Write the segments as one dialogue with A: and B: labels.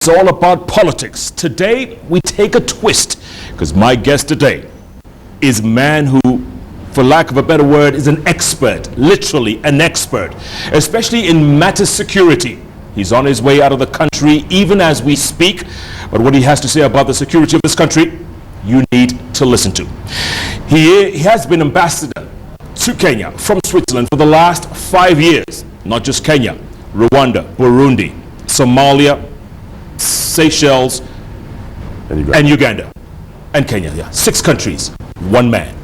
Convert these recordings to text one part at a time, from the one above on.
A: It's all about politics. Today, we take a twist, because my guest today is a man who, for lack of a better word, is an expert, literally an expert, especially in matters security. He's on his way out of the country even as we speak, but what he has to say about the security of this country, you need to listen to. He has been ambassador to Kenya from Switzerland for the last 5 years. Not just Kenya, Rwanda, Burundi, Somalia, Seychelles, and Uganda, and Kenya. Yeah, 6 countries, 1 man.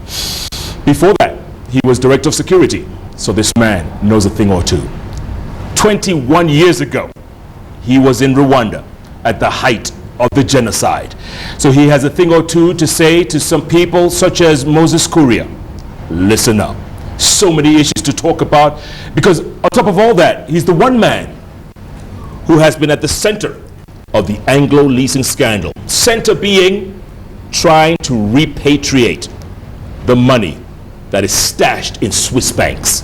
A: Before that, he was director of security, so this man knows a thing or two. 21 years ago, he was in Rwanda at the height of the genocide. So he has a thing or two to say to some people such as Moses Kuria. Listen up. So many issues to talk about, because on top of all that, he's the one man who has been at the center of the Anglo leasing scandal. Center being trying to repatriate the money that is stashed in Swiss banks.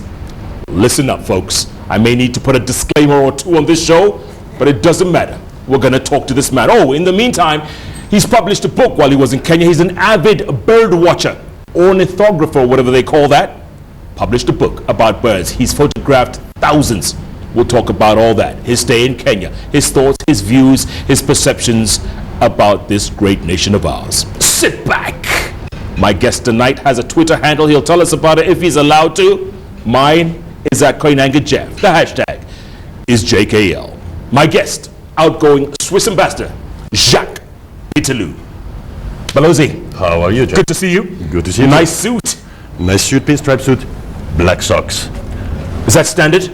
A: Listen up, folks. I may need to put a disclaimer or two on this show, but it doesn't matter. We're going to talk to this man. Oh, in the meantime, he's published a book while he was in Kenya. He's an avid bird watcher, ornithographer, whatever they call that. Published a book about birds. He's photographed thousands. We'll talk about all that. His stay in Kenya, his thoughts, his views, his perceptions about this great nation of ours. Sit back. My guest tonight has a Twitter handle. He'll tell us about it if he's allowed to. Mine is at Koinange Jeff. The hashtag is JKL. My guest, outgoing Swiss ambassador, Jacques Pitteloud. Balozi.
B: How are you, Jack?
A: Good to see you.
B: Good to see you.
A: Nice suit.
B: Nice suit, pinstripe suit, black socks.
A: Is that standard?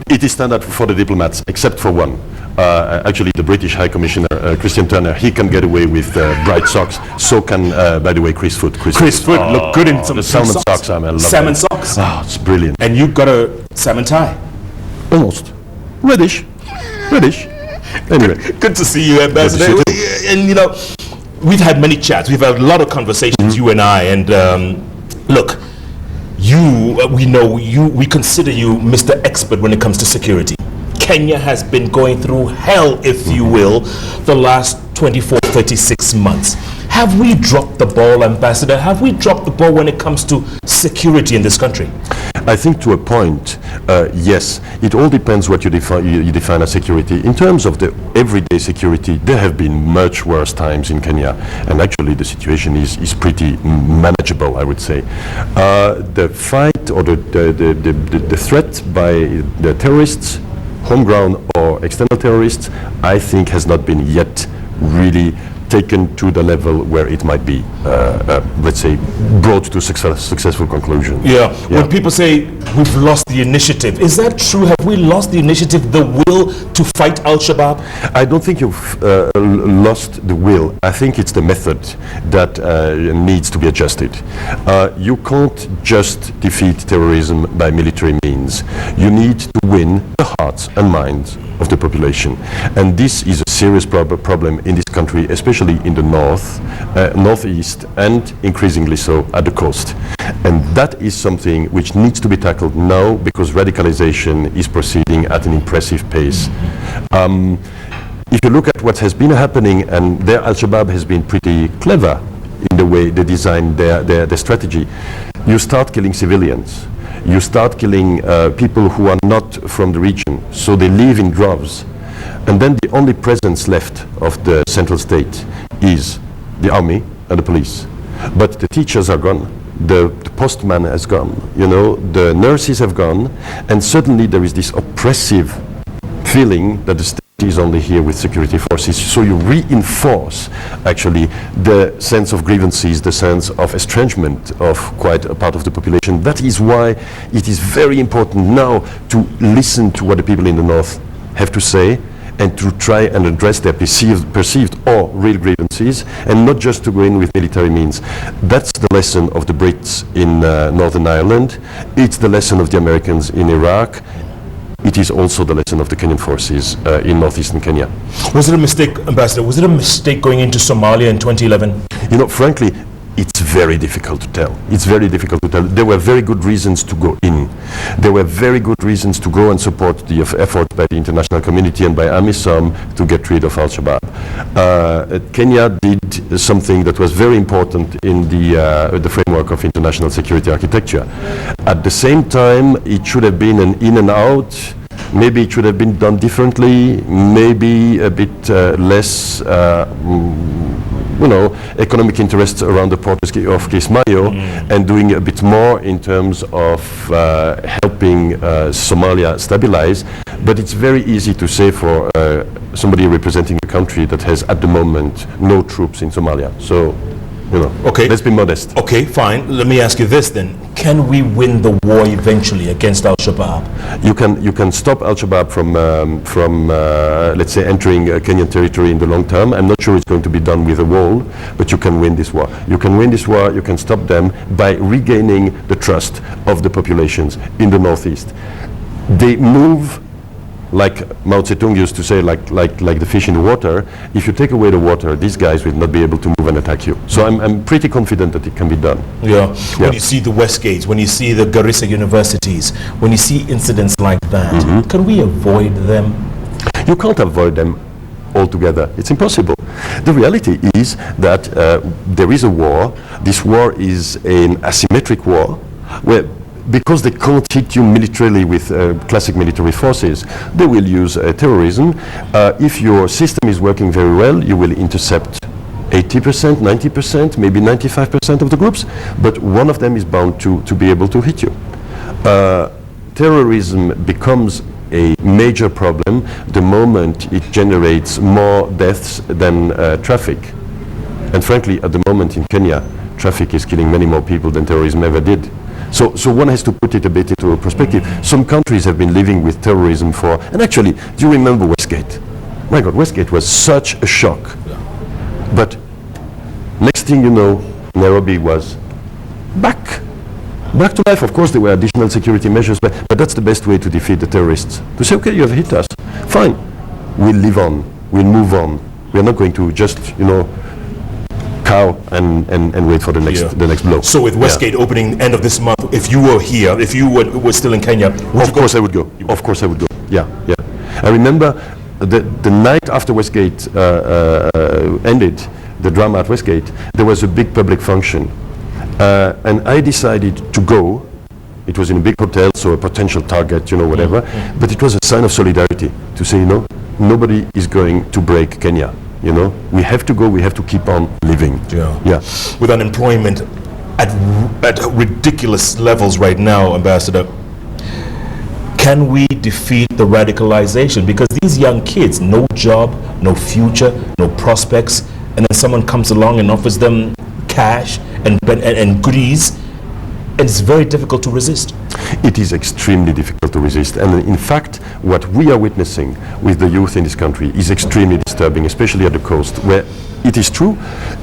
B: It is standard for the diplomats, except for one. Actually, the British High Commissioner, Christian Turner, he can get away with bright socks. So can, by the way, Chris Foot.
A: Chris Foot look good in some
B: the salmon socks. I love
A: salmon
B: them.
A: socks.
B: Oh, it's brilliant.
A: And you got a salmon tie.
B: Almost. Reddish. Reddish. Anyway.
A: Good to see you, Ambassador. And you know, we've had many chats. We've had a lot of conversations, you and I. And look, we consider you Mr. Expert when it comes to security. Kenya has been going through hell, if you will, the last 24, 36 months. Have we dropped the ball, Ambassador? Have we dropped the ball when it comes to security in this country?
B: I think to a point, yes. It all depends what you define as security. In terms of the everyday security, there have been much worse times in Kenya, and actually the situation is pretty manageable, I would say. The fight or the threat by the terrorists, homegrown or external terrorists, I think has not been yet really taken to the level where it might be, let's say, brought to successful conclusion.
A: Yeah. When people say we've lost the initiative, is that true? Have we lost the initiative, the will to fight Al-Shabaab?
B: I don't think you've lost the will. I think it's the method that needs to be adjusted. You can't just defeat terrorism by military means. You need to win the hearts and minds of the population. And this is a serious problem in this country, especially in the north, northeast, and increasingly so at the coast. And that is something which needs to be tackled now, because radicalization is proceeding at an impressive pace. If you look at what has been happening, and there Al-Shabaab has been pretty clever in the way they design their strategy. You start killing civilians. You start killing people who are not from the region, so they live in droves. And then the only presence left of the central state is the army and the police. But the teachers are gone, the postman has gone, you know, the nurses have gone, and suddenly there is this oppressive feeling that the state is only here with security forces. So you reinforce actually the sense of grievances, the sense of estrangement of quite a part of the population. That is why it is very important now to listen to what the people in the north have to say, and to try and address their perceived or real grievances, and not just to go in with military means. That's the lesson of the Brits in Northern Ireland. It's the lesson of the Americans in Iraq. It is also the lesson of the Kenyan forces in northeastern Kenya.
A: Was it a mistake, Ambassador? Was it a mistake going into Somalia in 2011?
B: You know, frankly, it's very difficult to tell. It's very difficult to tell. There were very good reasons to go in. There were very good reasons to go and support the effort by the international community and by AMISOM to get rid of Al-Shabaab. Kenya did something that was very important in the framework of international security architecture. At the same time, it should have been an in and out. Maybe it should have been done differently, maybe a bit less, economic interests around the port of Kismayo, and doing a bit more in terms of helping Somalia stabilize. But it's very easy to say for somebody representing a country that has at the moment no troops in Somalia. So,
A: okay,
B: let's be modest.
A: Okay, fine. Let me ask you this then. Can we win the war eventually against Al-Shabaab?
B: You can stop Al-Shabaab from let's say, entering Kenyan territory in the long term. I'm not sure it's going to be done with a wall, but you can win this war. You can win this war, you can stop them by regaining the trust of the populations in the northeast. They move, like Mao Zedong used to say, like the fish in the water. If you take away the water, these guys will not be able to move and attack you. So I'm pretty confident that it can be done.
A: Yeah. When you see the Westgates, when you see the Garissa universities, when you see incidents like that, can we avoid them?
B: You can't avoid them altogether. It's impossible. The reality is that there is a war. This war is an asymmetric war, where because they can't hit you militarily with classic military forces, they will use terrorism. If your system is working very well, you will intercept 80%, 90%, maybe 95% of the groups, but one of them is bound to be able to hit you. Terrorism becomes a major problem the moment it generates more deaths than traffic. And frankly, at the moment in Kenya, traffic is killing many more people than terrorism ever did. So one has to put it a bit into perspective. Some countries have been living with terrorism for, and actually, do you remember Westgate? My God, Westgate was such a shock. But next thing you know, Nairobi was back to life. Of course, there were additional security measures, but that's the best way to defeat the terrorists. To say, okay, you have hit us, fine, we'll live on, we'll move on. We're not going to just, cow and wait for the next blow.
A: So with Westgate opening end of this month, if you were here, if you were still in Kenya,
B: of course I would go. Of course I would go. Yeah. I remember the night after Westgate ended, the drama at Westgate, there was a big public function, and I decided to go. It was in a big hotel, so a potential target, whatever. But it was a sign of solidarity to say, nobody is going to break Kenya. We have to go, we have to keep on living. Yeah.
A: With unemployment at ridiculous levels right now, Ambassador, can we defeat the radicalization? Because these young kids, no job, no future, no prospects, and then someone comes along and offers them cash and goodies, and it's very difficult to resist.
B: It is extremely difficult to resist, and in fact what we are witnessing with the youth in this country is extremely disturbing, especially at the coast, where it is true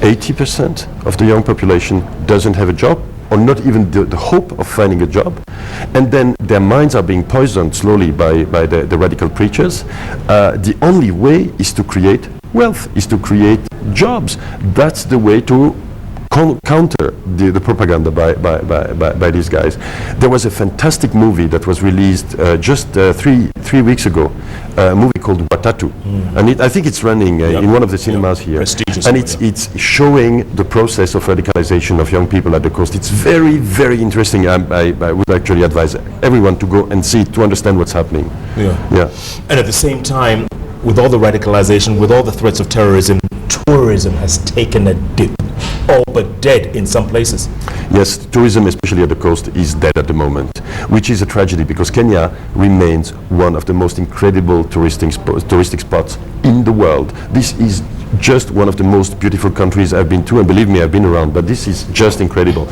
B: 80% of the young population doesn't have a job, or not even the hope of finding a job, and then their minds are being poisoned slowly by the radical preachers. The only way is to create wealth, is to create jobs. That's the way to counter the propaganda by these guys. There was a fantastic movie that was released just three weeks ago, a movie called Watatu, and I think it's running in one of the cinemas here, and it's showing the process of radicalization of young people at the coast. It's very, very interesting. I would actually advise everyone to go and see it to understand what's happening. Yeah.
A: And at the same time, with all the radicalization, with all the threats of terrorism, tourism has taken a dip, all but dead in some places.
B: Yes, tourism, especially at the coast, is dead at the moment, which is a tragedy because Kenya remains one of the most incredible touristic spots in the world. This is just one of the most beautiful countries I've been to, and believe me, I've been around, but this is just incredible.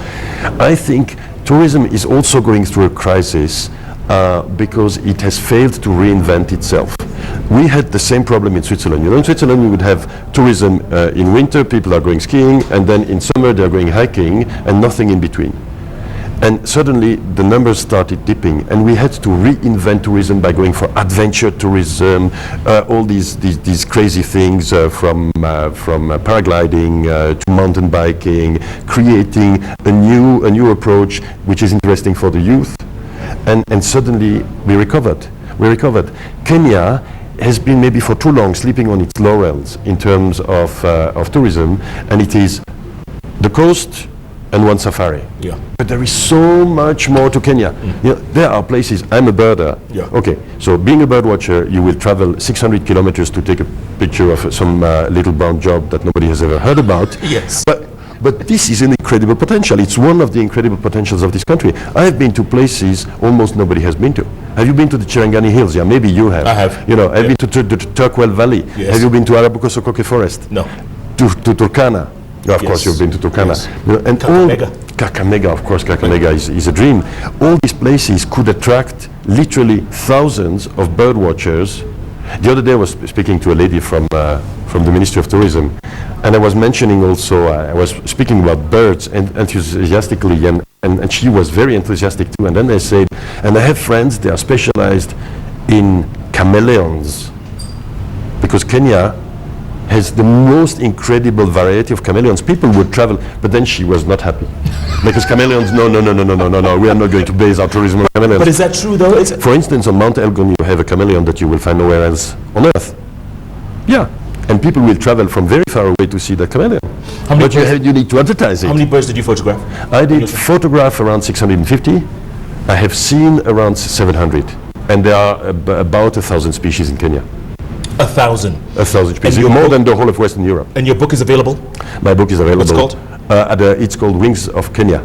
B: I think tourism is also going through a crisis because it has failed to reinvent itself. We had the same problem in Switzerland. In Switzerland we would have tourism in winter, people are going skiing, and then in summer they're going hiking, and nothing in between. And suddenly the numbers started dipping, and we had to reinvent tourism by going for adventure tourism, all these crazy things from paragliding to mountain biking, creating a new approach which is interesting for the youth. And suddenly we recovered. Kenya has been maybe for too long sleeping on its laurels in terms of tourism, and it is the coast and one safari.
A: Yeah.
B: But there is so much more to Kenya. You know, there are places, I'm a birder.
A: Yeah.
B: Okay, so being a bird watcher, you will travel 600 kilometers to take a picture of some little brown job that nobody has ever heard about.
A: Yes.
B: But this is an incredible potential. It's one of the incredible potentials of this country. I have been to places almost nobody has been to. Have you been to the Cherangani Hills? Yeah, maybe you have.
A: I have.
B: You know, have you been to the Turkwell Valley?
A: Yes.
B: Have you been to Arabuko Sokoke Forest?
A: No.
B: To Turkana? Yeah, of course you've been to Turkana.
A: Yes.
B: You know, and
A: Kakamega.
B: Kakamega, of course, Kakamega is a dream. All these places could attract literally thousands of bird watchers. The other day I was speaking to a lady from the Ministry of Tourism, and I was mentioning also, I was speaking about birds and enthusiastically, and she was very enthusiastic too. And then I said, and I have friends, they are specialized in chameleons, because Kenya has the most incredible variety of chameleons. People would travel, but then she was not happy. Because chameleons, no, we are not going to base our tourism on chameleons.
A: But is that true though?
B: For instance, on Mount Elgon, you have a chameleon that you will find nowhere else on Earth. Yeah, and people will travel from very far away to see the chameleon. But you need to advertise it.
A: How many birds did you photograph?
B: I did photograph around 650. I have seen around 700. And there are about 1,000 species in Kenya.
A: 1,000.
B: 1,000 species, more than the whole of Western Europe.
A: And your book is available?
B: My book is available.
A: What's it called?
B: It's called Wings of Kenya,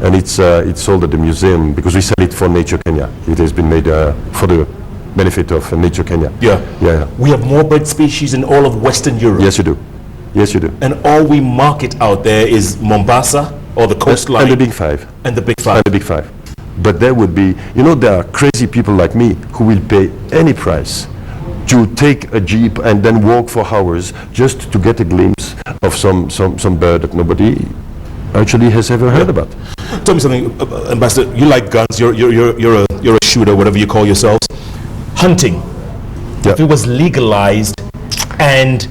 B: and it's sold at the museum because we sell it for Nature Kenya. It has been made for the benefit of Nature Kenya.
A: Yeah. We have more bird species in all of Western Europe.
B: Yes, you do. Yes, you do.
A: And all we market out there is Mombasa or the coastline.
B: And the Big Five.
A: And the Big Five.
B: And the Big Five. But there would be, you know, there are crazy people like me who will pay any price to take a jeep and then walk for hours just to get a glimpse of some bird that nobody actually has ever heard about.
A: Tell me something, Ambassador. You like guns. You're a shooter, whatever you call yourselves. Hunting.
B: Yeah.
A: If it was legalized and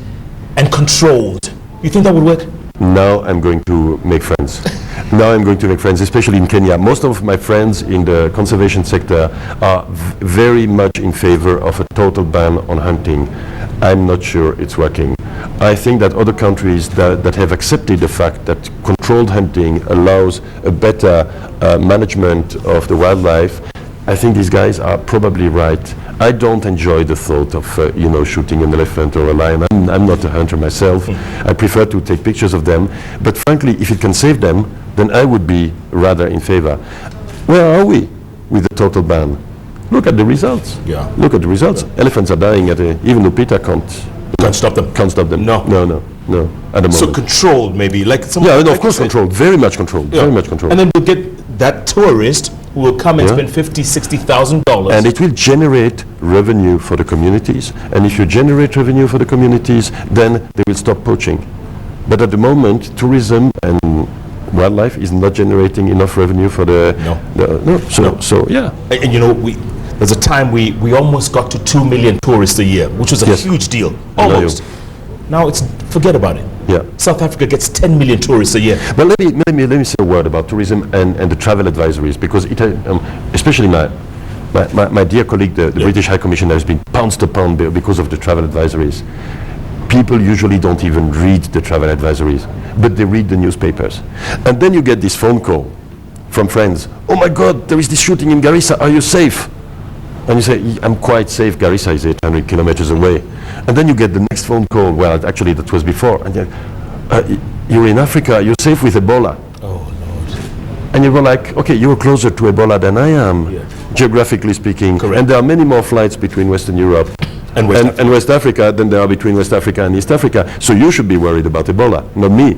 A: controlled, you think that would work?
B: Now I'm going to make friends. Now I'm going to make friends, especially in Kenya. Most of my friends in the conservation sector are very much in favor of a total ban on hunting. I'm not sure it's working. I think that other countries that have accepted the fact that controlled hunting allows a better management of the wildlife, I think these guys are probably right. I don't enjoy the thought of shooting an elephant or a lion. I'm not a hunter myself. I prefer to take pictures of them. But frankly, if it can save them, then I would be rather in favor. Where are we with the total ban? Look at the results. Yeah. Look at the results. Yeah. Elephants are dying even Lupita can't stop them. Can't stop them.
A: No.
B: At the moment.
A: So controlled, maybe, like some.
B: Yeah, of course, controlled. Very much controlled. Yeah. Very much controlled.
A: And then we'll get that tourist who will come and spend $50,000-$60,000.
B: And it will generate revenue for the communities. And if you generate revenue for the communities, then they will stop poaching. But at the moment, tourism and wildlife is not generating enough revenue for the. So yeah.
A: And you know, there's a time we almost got to 2 million tourists a year, which was a huge deal. Almost. Now it's forget about it.
B: Yeah.
A: South Africa gets 10 million tourists a year.
B: But let me say a word about tourism and the travel advisories, because it especially my dear colleague, the British High Commissioner, has been pounced upon because of the travel advisories. People usually don't even read the travel advisories, but they read the newspapers. And then you get this phone call from friends. Oh my God, there is this shooting in Garissa. Are you safe? And you say, I'm quite safe. Garissa is 800 kilometers away. And then you get the next phone call. Well, actually, that was before. And you're in Africa. You're safe with Ebola.
A: Oh, Lord.
B: And you were like, okay, you're closer to Ebola than I am, geographically speaking.
A: Correct.
B: And there are many more flights between Western Europe and West Africa than there are between West Africa and East Africa. So you should be worried about Ebola, not me.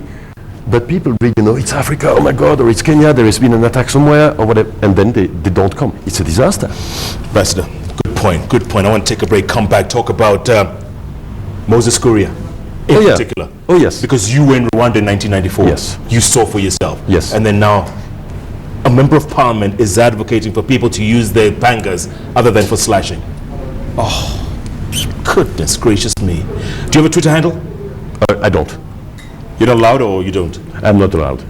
B: But people read, it's Africa, oh my God, or it's Kenya, there has been an attack somewhere, or whatever, and then they don't come. It's a disaster.
A: Ambassador, good point. I want to take a break, come back, talk about Moses Kuria in particular.
B: Oh, yes.
A: Because you were in Rwanda in 1994.
B: Yes.
A: You saw for yourself.
B: Yes.
A: And then now, a member of parliament is advocating for people to use their pangas other than for slashing. Oh, goodness gracious me. Do you have a Twitter handle?
B: I don't.
A: You're not allowed, or you don't?
B: I'm not allowed.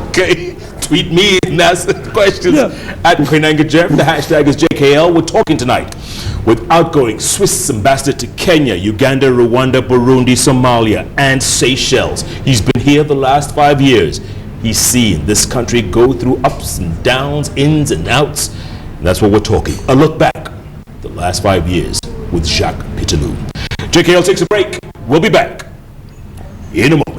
A: Okay. tweet me and ask questions at Koinange Jeff. The hashtag is JKL. We're talking tonight with outgoing Swiss ambassador to Kenya, Uganda, Rwanda, Burundi, Somalia, and Seychelles. He's been here the last 5 years. He's seen this country go through ups and downs, ins and outs. And that's what we're talking. A look back the last 5 years with Jacques Pitteloud. JKL takes a break. We'll be back in a moment.